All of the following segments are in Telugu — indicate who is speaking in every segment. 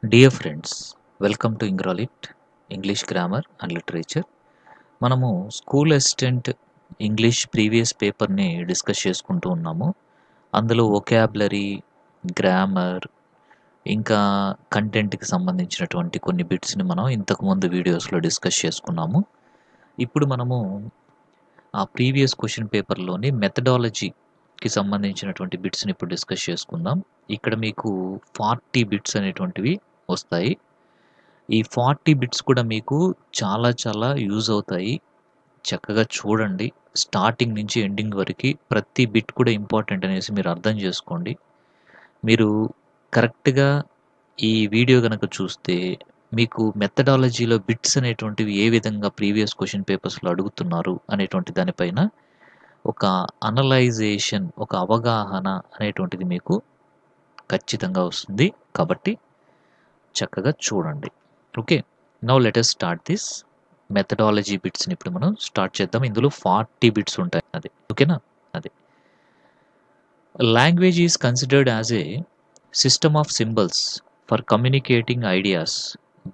Speaker 1: డియర్ ఫ్రెండ్స్, వెల్కమ్ టు ఇంగ్రాలిట్ ఇంగ్లీష్ గ్రామర్ అండ్ లిటరేచర్. మనము స్కూల్ అసిస్టెంట్ ఇంగ్లీష్ ప్రీవియస్ పేపర్ని డిస్కస్ చేసుకుంటూ ఉన్నాము. అందులో వొకాబులరీ, గ్రామర్, ఇంకా కంటెంట్కి సంబంధించినటువంటి కొన్ని బిట్స్ని మనం ఇంతకుముందు వీడియోస్లో డిస్కస్ చేసుకున్నాము. ఇప్పుడు మనము ఆ ప్రీవియస్ క్వశ్చన్ పేపర్లోని మెథడాలజీకి సంబంధించినటువంటి బిట్స్ని ఇప్పుడు డిస్కస్ చేసుకుందాం. ఇక్కడ మీకు 40 బిట్స్ అనేటువంటివి వస్తాయి. ఈ 40 బిట్స్ కూడా మీకు చాలా యూజ్ అవుతాయి. చక్కగా చూడండి. స్టార్టింగ్ నుంచి ఎండింగ్ వరకు ప్రతి బిట్ కూడా ఇంపార్టెంట్ అనేసి మీరు అర్థం చేసుకోండి. మీరు కరెక్ట్‌గా ఈ వీడియో గనక చూస్తే మీకు మెథడాలజీలో బిట్స్ అనేటువంటివి ఏ విధంగా ప్రీవియస్ క్వెషన్ పేపర్స్‌లో అడుగుతున్నారు అనేటువంటి దానిపైన ఒక అనలైజేషన్, ఒక అవగాహన అనేటువంటిది మీకు ఖచ్చితంగా వస్తుంది. కాబట్టి చక్కగా చూడండి. Okay. Now let us start this methodology బిట్స్‌ని ఇప్పుడు మనం స్టార్ట్ చేద్దాం. ఇందులో 40 బిట్స్ ఉంటాయి. ఓకేనా? Language is considered as a system of symbols for communicating ideas.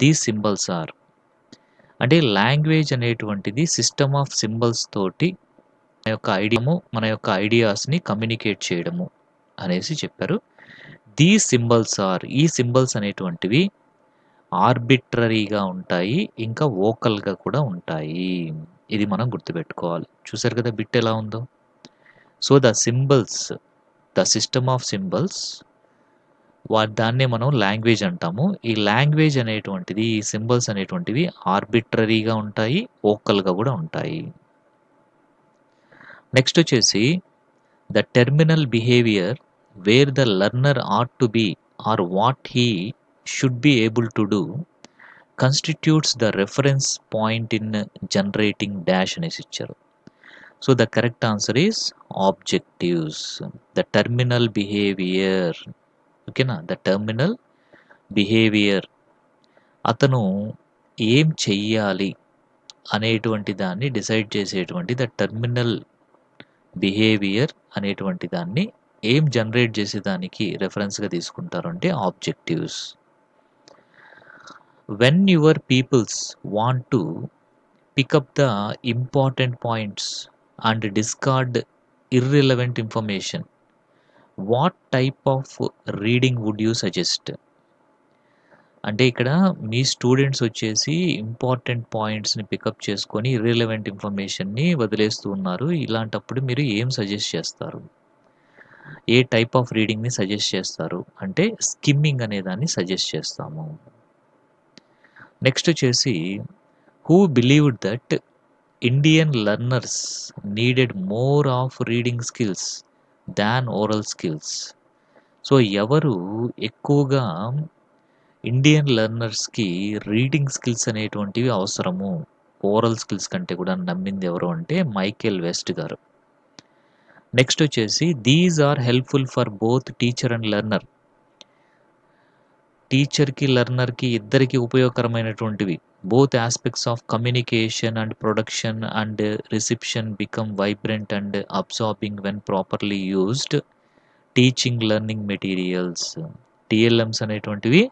Speaker 1: These symbols are, అంటే లాంగ్వేజ్ అనేటువంటిది సిస్టమ్ ఆఫ్ సింబల్స్ తోటి మన యొక్క ఐడియాస్‌ని కమ్యూనికేట్ చేయడము అనేసి చెప్పారు. దీస్ సింబల్స్ ఆర్, ఈ సింబల్స్ అనేటువంటివి ఆర్బిట్రరీగా ఉంటాయి. ఇంకా వోకల్‌గా కూడా ఉంటాయి. ఇది మనం గుర్తుపెట్టుకోవాలి. చూసారు కదా బిట్ ఎలా ఉందో. So the symbols, the system of symbols, దాన్నే మనం లాంగ్వేజ్ అంటాము. ఈ లాంగ్వేజ్ అనేటువంటిది, ఈ సింబల్స్ అనేటువంటివి ఆర్బిట్రరీగా ఉంటాయి, వోకల్‌గా కూడా ఉంటాయి. నెక్స్ట్ వచ్చేసి the terminal behaviour where the learner ought to be or what he should be able to do constitutes the reference point in generating dash అనేసి ఇచ్చారు. So the correct answer is objectives. The terminal behaviour, ఓకేనా? ద టెర్మినల్ బిహేవియర్, అతను ఏం చెయ్యాలి అనేటువంటి దాన్ని డిసైడ్ చేసేటువంటి ద టెర్మినల్ బిహేవియర్ అనేటువంటి దాన్ని ఏం జనరేట్ చేసేదానికి రెఫరెన్స్గా తీసుకుంటారు అంటే objectives. When your peoples want to pick up the important points and discard irrelevant information, what type of reading would you suggest? అంటే ఇక్కడ మీ స్టూడెంట్స్ వచ్చేసి ఇంపార్టెంట్ పాయింట్స్ని పికప్ చేసుకొని ఇర్రిలవెంట్ ఇన్ఫర్మేషన్ని వదిలేస్తూ ఉన్నారు. ఇలాంటప్పుడు మీరు ఏం సజెస్ట్ చేస్తారు? ఏ టైప్ ఆఫ్ రీడింగ్ని సజెస్ట్ చేస్తారు అంటే స్కిమ్మింగ్ అనేదాన్ని సజెస్ట్ చేస్తాము. నెక్స్ట్ వచ్చేసి who believed that Indian learners needed more of reading skills than oral skills. So ఎవరు ఎక్కువగా ఇండియన్ లెర్నర్స్కి రీడింగ్ స్కిల్స్ అనేటువంటివి అవసరము ఓరల్ స్కిల్స్ కంటే కూడా నమ్మింది ఎవరు అంటే మైకేల్ వెస్ట్ గారు. నెక్స్ట్ వచ్చేసి these are helpful for both teacher and learner. టీచర్కి లెర్నర్కి ఇద్దరికి ఉపయోగకరమైనటువంటివి. Both aspects of communication and production and reception become vibrant and absorbing when properly used teaching learning materials. TLMs అనేటువంటివి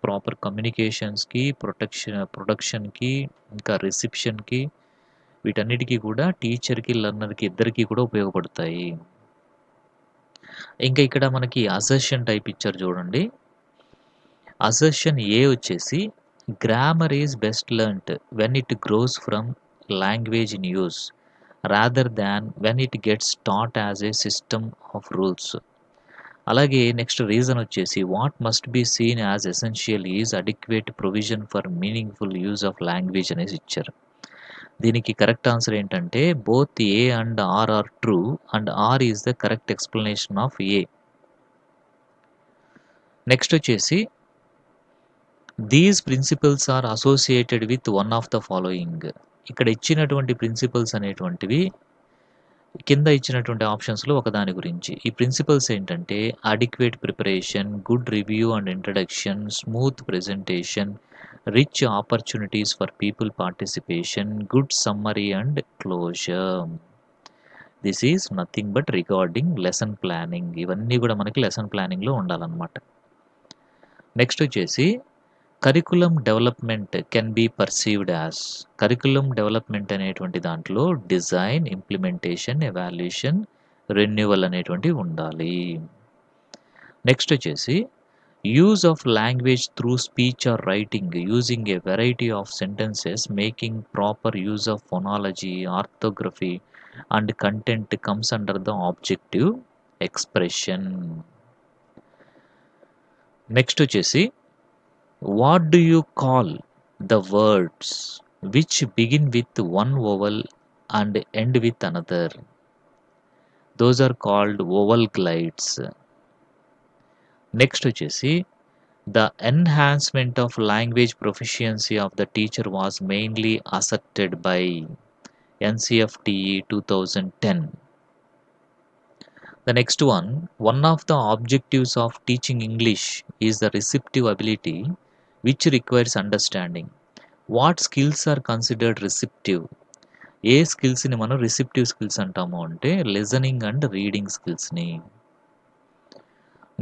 Speaker 1: ప్రాపర్ కమ్యూనికేషన్స్కి, ప్రొడక్షన్కి, ఇంకా రిసెప్షన్కి, వీటన్నిటికీ కూడా టీచర్కి లెర్నర్కి ఇద్దరికి కూడా ఉపయోగపడతాయి. ఇంకా ఇక్కడ మనకి అసర్షన్ టైప్ ఇచ్చారు చూడండి. అసర్షన్ ఏ వచ్చేసి grammar is best learned when it grows from language in use rather than when it gets taught as a system of rules. అలాగే నెక్స్ట్ రీజన్ వచ్చేసి what must be seen as essential is adequate provision for meaningful use of language అనేసి ఇచ్చారు. దీనికి కరెక్ట్ ఆన్సర్ ఏంటంటే both A and R are true and R is the correct explanation of A. Next వచ్చేసి these principles are associated with one of the following. ఇక్కడ ఇచ్చినటువంటి ప్రిన్సిపల్స్ అనేటువంటివి కింద ఇచ్చినటువంటి ఆప్షన్స్లో ఒకదాని గురించి. ఈ ప్రిన్సిపల్స్ ఏంటంటే adequate preparation, good review and introduction, smooth presentation, rich opportunities for people participation, good summary and closure. This is nothing but regarding lesson planning. ఇవన్నీ కూడా మనకి లెసన్ ప్లానింగ్లో ఉండాలన్నమాట. నెక్స్ట్ వచ్చేసి curriculum development can be perceived as. Curriculum development అనేటువంటి దాంట్లో డిజైన్, ఇంప్లిమెంటేషన్, ఎవాల్యుయేషన్, రెన్యువల్ అనేటువంటివి ఉండాలి. నెక్స్ట్ వచ్చేసి use of language through speech or writing using a variety of sentences making proper use of phonology, orthography and content comes under the objective expression. Next వచ్చేసి what do you call the words which begin with one vowel and end with another? Those are called vowel glides. Next వచ్చేసి the enhancement of language proficiency of the teacher was mainly asserted by NCFTE 2010. The next one of the objectives of teaching English is the receptive ability which requires understanding. What skills are considered receptive? ఏ స్కిల్స్ని మనం రిసెప్టివ్ స్కిల్స్ అంటాము అంటే లిజనింగ్ అండ్ రీడింగ్ స్కిల్స్ని.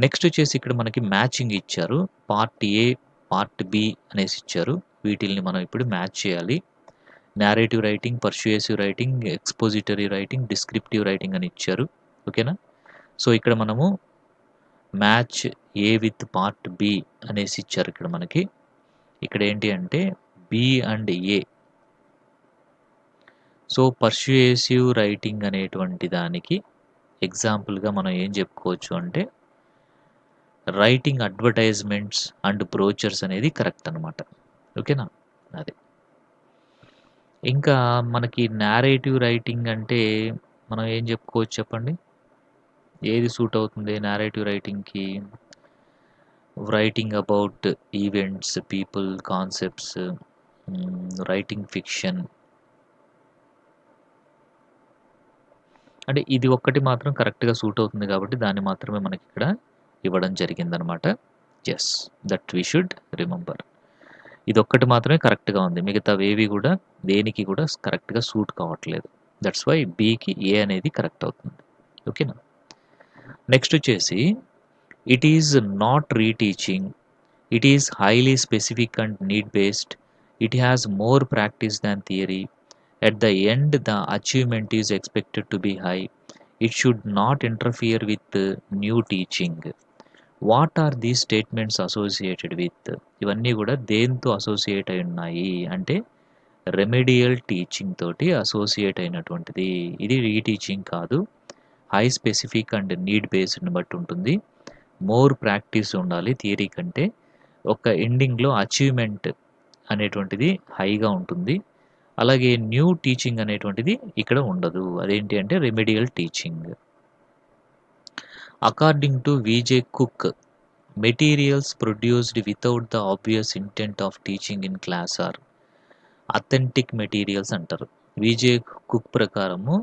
Speaker 1: నెక్స్ట్ వచ్చేసి ఇక్కడ మనకి మ్యాచింగ్ ఇచ్చారు. పార్ట్ ఏ, పార్ట్ బి అనేసి ఇచ్చారు. వీటిల్ని మనం ఇప్పుడు మ్యాచ్ చేయాలి. Narrative writing, persuasive writing, expository writing, descriptive writing అని ఇచ్చారు. ఓకేనా? సో ఇక్కడ మనము match A with part B అనేసి ఇచ్చారు. ఇక్కడ మనకి ఇక్కడ ఏంటి అంటే B and A. So persuasive writing అనేటువంటి దానికి ఎగ్జాంపుల్గా మనం ఏం చెప్పుకోవచ్చు అంటే రైటింగ్ అడ్వర్టైజ్మెంట్స్ అండ్ బ్రోచర్స్ అనేది కరెక్ట్ అనమాట. ఓకేనా? అదే. ఇంకా మనకి నేరేటివ్ రైటింగ్ అంటే మనం ఏం చెప్పుకోవచ్చు చెప్పండి? ఏది సూట్ అవుతుంది నేరేటివ్ రైటింగ్కి? Writing about events, people, concepts, writing fiction. అంటే ఇది ఒక్కటి మాత్రం కరెక్ట్గా సూట్ అవుతుంది కాబట్టి దాన్ని మాత్రమే మనకి ఇక్కడ ఇవ్వడం జరిగిందనమాట. Yes, that we should remember. ఇది ఒక్కటి మాత్రమే కరెక్ట్గా ఉంది, మిగతావేవి కూడా దేనికి కూడా కరెక్ట్గా సూట్ కావట్లేదు. దట్స్ వై బీకి ఏ అనేది కరెక్ట్ అవుతుంది. ఓకేనా? నెక్స్ట్ వచ్చేసి it is not reteaching, it is highly specific and need based, it has more practice than theory, at the end the achievement is expected to be high, it should not interfere with new teaching. What are these statements associated with? ఇవన్నీ కూడా దేంతో అసోసియేట్ అయి ఉన్నాయి అంటే రెమెడియల్ టీచింగ్ తోటి అసోసియేట్ అయినటువంటిది. ఇది రీటీచింగ్ కాదు. హై స్పెసిఫిక్ అండ్ నీడ్ బేస్డ్ని బట్టి ఉంటుంది. మోర్ ప్రాక్టీస్ ఉండాలి థియరీ కంటే. ఒక ఎండింగ్లో అచీవ్మెంట్ అనేటువంటిది హైగా ఉంటుంది. అలాగే న్యూ టీచింగ్ అనేటువంటిది ఇక్కడ ఉండదు. అదేంటి అంటే remedial teaching. According to V J Cook, materials produced without the obvious intent of teaching in class are authentic materials అంటారు. విజే కుక్ ప్రకారము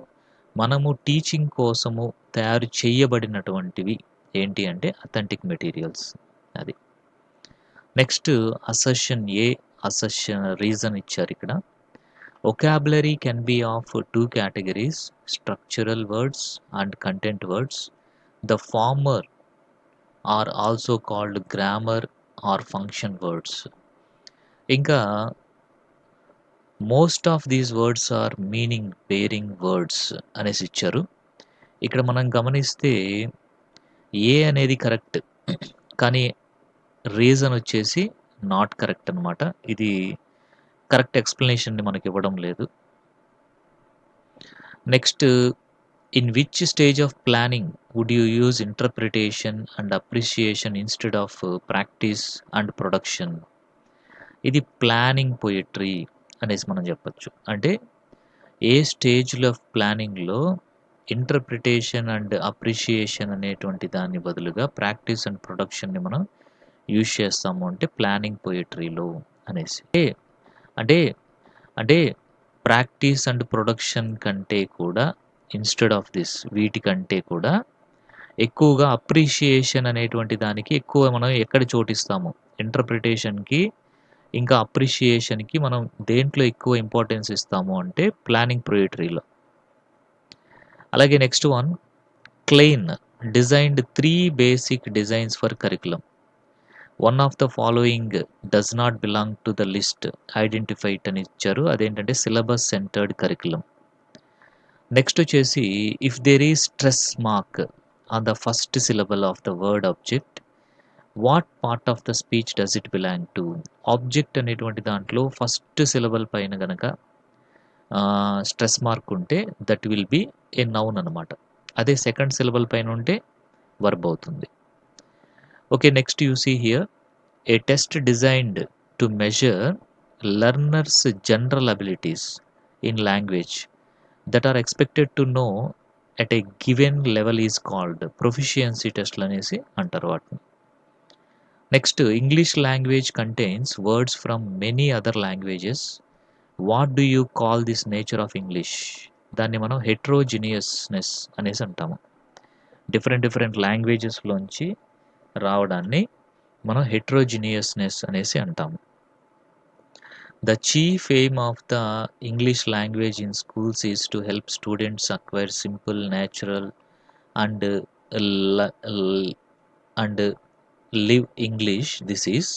Speaker 1: మనము టీచింగ్ కోసము తయారు చేయబడినటువంటివి ఏంటి అంటే అథెంటిక్ మెటీరియల్స్. అది. Next assertion A, assertion reason ఇచ్చారు ఇక్కడ. Vocabulary can be of two categories, structural words and content words. The former are also called grammar or function words. ఇంకా most of these words are meaning bearing words అనేసి ఇచ్చారు. ఇక్కడ మనం గమనిస్తే ఏ అనేది కరెక్ట్, కానీ రీజన్ వచ్చేసి నాట్ కరెక్ట్ అనమాట. ఇది కరెక్ట్ ఎక్స్ప్లెనేషన్ని మనకి ఇవ్వడం లేదు. Next, in which stage of planning would you use interpretation and appreciation instead of practice and production? ఇది ప్లానింగ్ పోయట్రీ అనేసి మనం చెప్పచ్చు. అంటే ఏ స్టేజ్లో ఆఫ్ ప్లానింగ్లో ఇంటర్ప్రిటేషన్ అండ్ అప్రిషియేషన్ అనేటువంటి దాని బదులుగా ప్రాక్టీస్ అండ్ ప్రొడక్షన్ని మనం యూజ్ చేస్తాము అంటే ప్లానింగ్ పోయట్రీలో అనేసి. అంటే ప్రాక్టీస్ అండ్ ప్రొడక్షన్ కంటే కూడా ఇన్స్టెడ్ ఆఫ్ దిస్, వీటికంటే కూడా ఎక్కువగా అప్రిషియేషన్ అనేటువంటి దానికి ఎక్కువ మనం ఎక్కడ చోటిస్తాము? ఇంటర్ప్రిటేషన్కి ఇంకా అప్రిషియేషన్కి మనం దేంట్లో ఎక్కువ ఇంపార్టెన్స్ ఇస్తాము అంటే ప్లానింగ్ పోయట్రీలో. అలాగే next one, Klein designed 3 basic designs for curriculum. One of the following does not belong to the list, identify it అని ఇచ్చారు. అదేంటంటే సిలబస్ సెంటర్డ్ కరికులం. నెక్స్ట్ వచ్చేసి if there is stress mark on the first syllable of the word object, what part of the speech does it belong to. Object అనేటువంటి దాంట్లో ఫస్ట్ సిలబల్ పైన గనక స్ట్రెస్ మార్క్ ఉంటే that will be a noun అనమాట. అదే సెకండ్ సిలబల్ పైన ఉంటే వర్బ్ అవుతుంది. Okay, next you see here a test designed to measure learners general abilities in language that are expected to know at a given level is called proficiency టెస్ట్లు అనేసి అంటారు వాటిని. Next English language contains words from many other languages. What do you call this nature of English? దాన్ని మనం హెట్రోజినియస్నెస్ అనేసి అంటాము. డిఫరెంట్ లాంగ్వేజెస్లోంచి రావడాన్ని మనం హెట్రోజినియస్నెస్ అనేసి అంటాము. The chief aim of the English language in schools is to help students acquire simple, natural, and and live English. This is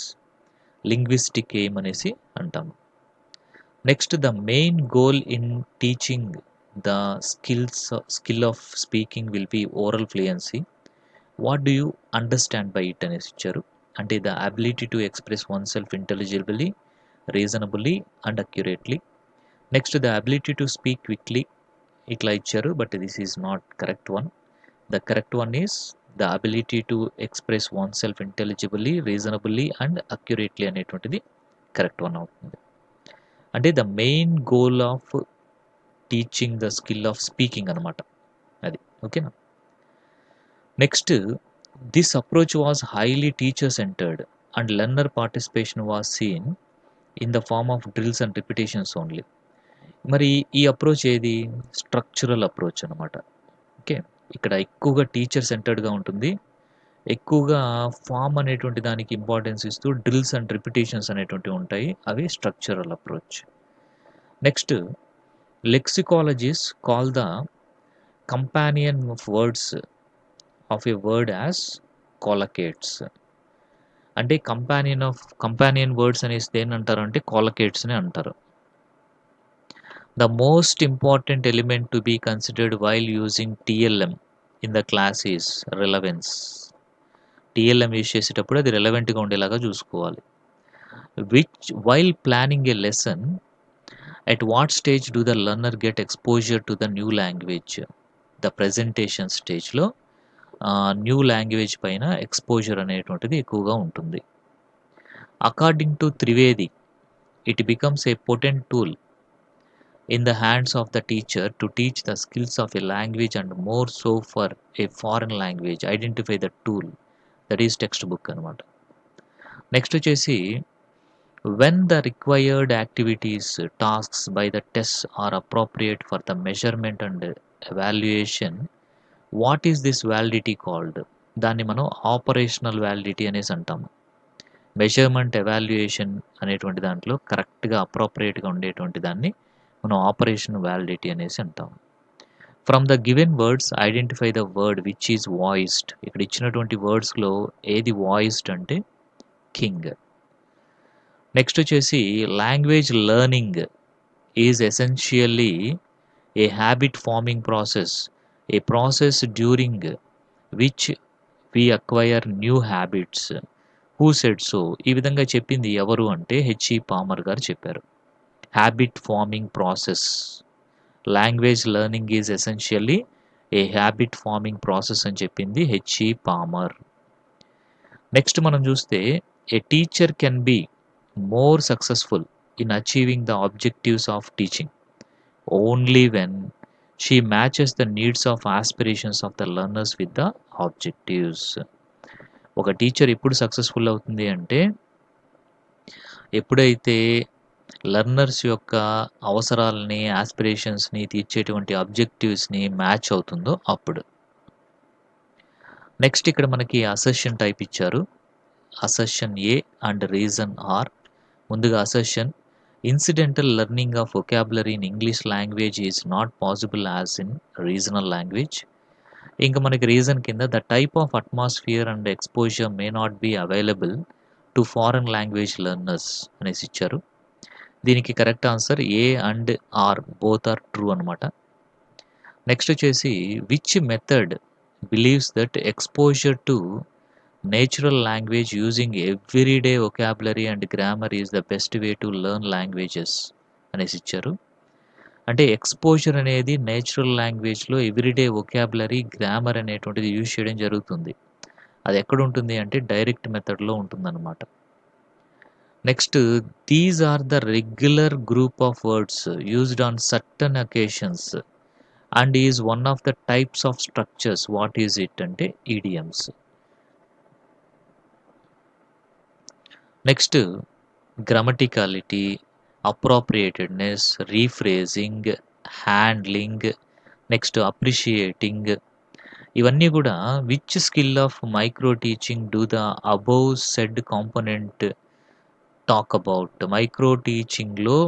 Speaker 1: linguistic aim అనేసి అంటాము. Next the main goal in teaching the skill of speaking will be oral fluency. What do you understand by it అనేసి ఇచ్చారు. అంటే the ability to express oneself intelligibly, reasonably and accurately. Next the ability to speak quickly ఇట్లా ఇచ్చారు, but this is not correct one. The correct one is the ability to express oneself intelligibly, reasonably and accurately అనేటువంటిది కరెక్ట్ వన్ అవుతుంది. అంటే the main goal of teaching the skill of speaking అనమాట అది. ఓకేనా. Next this approach was highly teacher centred and learner participation was seen in the form of drills and repetitions only. మరి ఈ అప్రోచ్ ఏది? స్ట్రక్చరల్ అప్రోచ్ అనమాట. ఓకే, ఇక్కడ ఎక్కువగా టీచర్ సెంటర్డ్గా ఉంటుంది, ఎక్కువగా ఫామ్ అనేటువంటి దానికి ఇంపార్టెన్స్ ఇస్తూ డ్రిల్స్ అండ్ రిపిటేషన్స్ అనేటువంటివి ఉంటాయి, అవి structural approach. Next lexicologists call the companion of words of a word as collocates. అంటే కంపానియన్ వర్డ్స్ అనేసి దేని అంటారు అంటే కాలకేట్స్ని అంటారు. The most important element to be considered while using TLM in the class is relevance. TLM use చేసేటప్పుడు అది రిలవెంట్గా ఉండేలాగా చూసుకోవాలి. While planning a lesson, at what stage do the learner get exposure to the new language? The presentation స్టేజ్లో న్యూ లాంగ్వేజ్ పైన ఎక్స్పోజర్ అనేటువంటిది ఎక్కువగా ఉంటుంది. According to Trivedi, it becomes a potent tool in the hands of the teacher to teach the skills of a language and more so for a foreign language. Identify the tool, that is textbook అనమాట. నెక్స్ట్ వచ్చేసి when the required activities, tasks by the tests are appropriate for the measurement and evaluation, what is this validity called? దాన్ని మనం ఆపరేషనల్ వ్యాలిడిటీ అనేసి అంటాము. మెజర్మెంట్ ఎవాల్యుయేషన్ అనేటువంటి దాంట్లో కరెక్ట్గా అప్రోప్రియేట్గా ఉండేటువంటి దాన్ని మనం ఆపరేషన్ వ్యాలిడిటీ అనేసి అంటాం. From the given words identify the word which is voiced. ఇక్కడ ఇచ్చినటువంటి వర్డ్స్లో ఏది వాయిస్డ్ అంటే కింగ్. నెక్స్ట్ వచ్చేసి language learning is essentially a habit forming process, a process during which we acquire new habits. Who said so? ఈ విధంగా చెప్పింది ఎవరు అంటే హెచ్ఈ పామర్ గారు చెప్పారు. Habit forming process, language learning is essentially a habit forming process అని చెప్పింది హెచ్ఈ పామర్. నెక్స్ట్ మనం చూస్తే ఏ teacher can be more successful in achieving the objectives of teaching only when she matches the needs of aspirations of the learners with the objectives. ఒక టీచర్ ఎప్పుడు సక్సెస్ఫుల్ అవుతుంది అంటే ఎప్పుడైతే లెర్నర్స్ యొక్క అవసరాలని, ఆస్పిరేషన్స్ని తీర్చేటువంటి ఆబ్జెక్టివ్స్ని మ్యాచ్ అవుతుందో అప్పుడు. నెక్స్ట్ ఇక్కడ మనకి అసెషన్ టైప్ ఇచ్చారు. Assertion A and reason R. ముందుగా assertion, incidental learning of vocabulary in English language is not possible as in regional language. ఇంకా మనకి రీజన్ కింద the type of atmosphere and exposure may not be available to foreign language learners అనేసి ఇచ్చారు. దీనికి correct answer A and R both are true అనమాట. నెక్స్ట్ వచ్చేసి which method believes that exposure to natural language using everyday vocabulary and grammar is the best way to learn languages అనేసి ఇచ్చారు. అంటే ఎక్స్పోజర్ అనేది నేచురల్ లాంగ్వేజ్లో ఎవ్రీడే వొకాబులరీ గ్రామర్ అనేటువంటిది యూజ్ చేయడం జరుగుతుంది. అది ఎక్కడ ఉంటుంది అంటే డైరెక్ట్ మెథడ్లో ఉంటుందన్నమాట. Next these are the regular group of words used on certain occasions and is one of the types of structures. What is it అంటే idioms. Next grammaticality, appropriateness, rephrasing, handling, next appreciating, ఇవన్నీ కూడా which skill of micro teaching do the above said component talk about. Micro టీచింగ్లో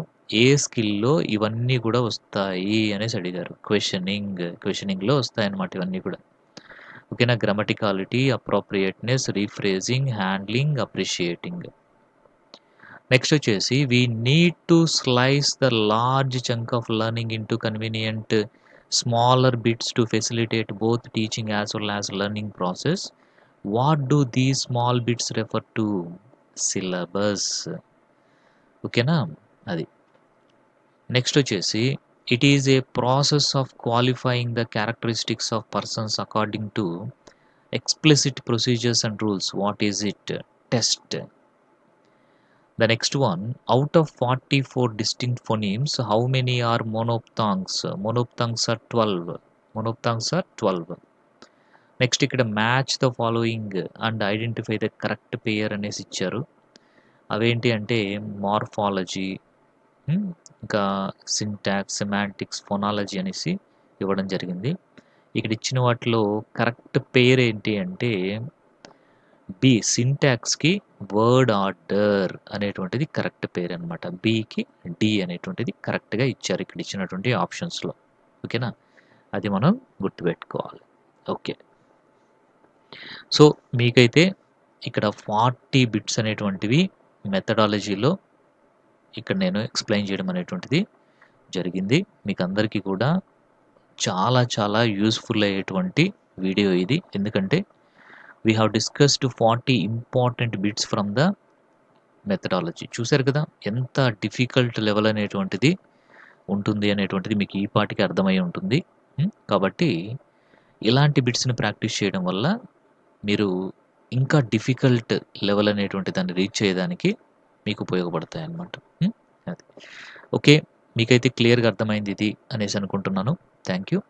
Speaker 1: ఏ స్కిల్లో ఇవన్నీ కూడా వస్తాయి అనేసి అడిగారు. క్వశ్చనింగ్లో వస్తాయన్నమాట ఇవన్నీ కూడా. ఓకేనా, గ్రామటికాలిటీ, అప్రోప్రియేట్నెస్, రీఫ్రేజింగ్, హ్యాండ్లింగ్, అప్రిషియేటింగ్. నెక్స్ట్ వచ్చేసి we need to slice the large chunk of learning into convenient smaller bits to facilitate both teaching as well as learning process. What do these small bits refer to? Syllabus. ఓకేనా, అది. నెక్స్ట్ వచ్చేసి it is a process of qualifying the characteristics of persons according to explicit procedures and rules. What is it? Test. The next one, out of 44 distinct phonemes, how many are monophthongs? Monophthongs are 12. Monophthongs are 12. Next ఇక్కడ match the following and identify the correct pair అనేసి ఇచ్చారు. అవేంటి అంటే మార్ఫాలజీ, ఇంకా సింటాక్స్, సెమాంటిక్స్, ఫోనాలజీ అనేసి ఇవ్వడం జరిగింది. ఇక్కడ ఇచ్చిన వాటిలో కరెక్ట్ పేర్ ఏంటి అంటే బి, సింటాక్స్కి వర్డ్ ఆర్డర్ అనేటువంటిది కరెక్ట్ పేరు అనమాట. బికి డి అనేటువంటిది కరెక్ట్గా ఇచ్చారు ఇక్కడ ఇచ్చినటువంటి ఆప్షన్స్లో. ఓకేనా, అది మనం గుర్తుపెట్టుకోవాలి. ఓకే, సో మీకైతే ఇక్కడ 40 బిట్స్ అనేటువంటివి మెథడాలజీలో ఇక్కడ నేను ఎక్స్ప్లెయిన్ చేయడం అనేటువంటిది జరిగింది. మీకు అందరికీ కూడా చాలా చాలా యూస్ఫుల్ అయ్యేటువంటి వీడియో ఇది. ఎందుకంటే we have discussed 40 important bits from the methodology. చూసారు కదా ఎంత డిఫికల్ట్ లెవెల్ అనేటువంటిది ఉంటుంది అనేటువంటిది మీకు ఈ పాటికి అర్థమై ఉంటుంది. కాబట్టి ఇలాంటి బిట్స్ని ప్రాక్టీస్ చేయడం వల్ల మీరు ఇంకా డిఫికల్ట్ లెవెల్ అనేటువంటి దాన్ని రీచ్ చేయడానికి మీకు ఉపయోగపడతాయి అన్నమాట. అది ఓకే, మీకైతే క్లియర్గా అర్థమైంది ఇది అనేసి అనుకుంటున్నాను. Thank you.